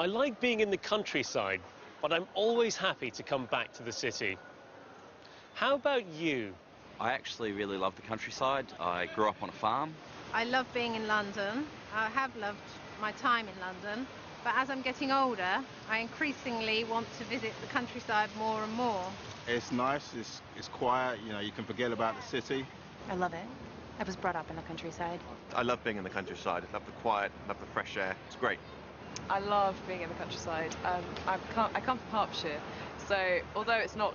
I like being in the countryside, but I'm always happy to come back to the city. How about you? I actually really love the countryside. I grew up on a farm. I love being in London. I have loved my time in London, but as I'm getting older, I increasingly want to visit the countryside more and more. It's nice, it's quiet, you know, you can forget about the city. I love it. I was brought up in the countryside. I love being in the countryside. I love the quiet, I love the fresh air. It's great. I love being in the countryside. I come from Hertfordshire, so although it's not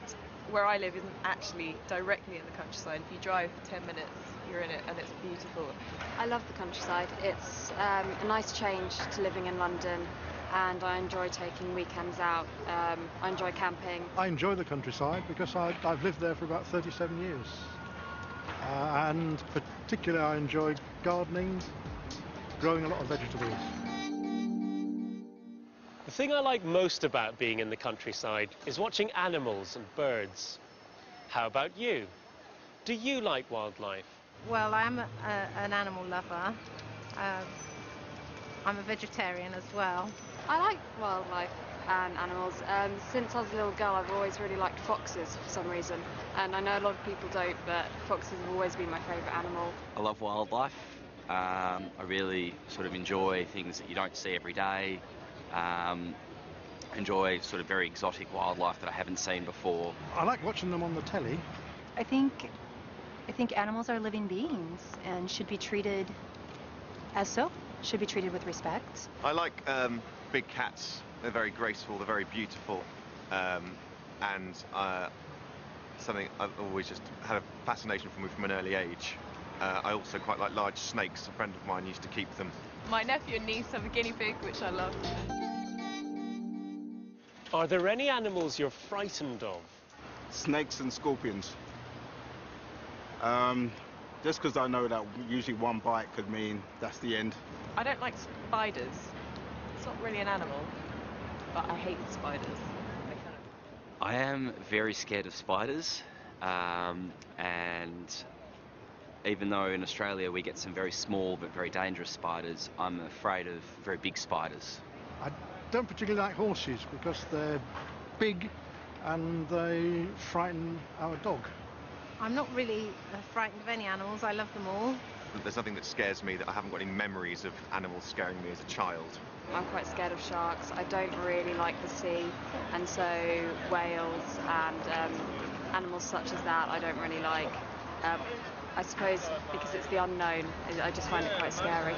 where I live, isn't actually directly in the countryside. If you drive for 10 minutes, you're in it, and it's beautiful. I love the countryside. It's a nice change to living in London, and I enjoy taking weekends out. I enjoy camping. I enjoy the countryside because I've lived there for about 37 years. And particularly I enjoy gardening, growing a lot of vegetables. The thing I like most about being in the countryside is watching animals and birds. How about you? Do you like wildlife? Well, I am an animal lover. I'm a vegetarian as well. I like wildlife and animals. Since I was a little girl, I've always really liked foxes for some reason. And I know a lot of people don't, but foxes have always been my favourite animal. I love wildlife. I really sort of enjoy things that you don't see every day. Enjoy sort of very exotic wildlife that I haven't seen before. I like watching them on the telly. I think animals are living beings and should be treated as so, should be treated with respect. I like big cats. They're very graceful, they're very beautiful, and something I've always just had a fascination for me from an early age. I also quite like large snakes. A friend of mine used to keep them. My nephew and niece have a guinea pig, which I love. Are there any animals you're frightened of? Snakes and scorpions. Just because I know that usually one bite could mean that's the end. I don't like spiders. It's not really an animal, but I hate spiders. I am very scared of spiders, and even though in Australia we get some very small but very dangerous spiders, I'm afraid of very big spiders. I don't particularly like horses because they're big and they frighten our dog. I'm not really frightened of any animals. I love them all. There's nothing that scares me that I haven't got any memories of animals scaring me as a child. I'm quite scared of sharks. I don't really like the sea, and so whales and animals such as that I don't really like. I suppose because it's the unknown, I just find it quite scary.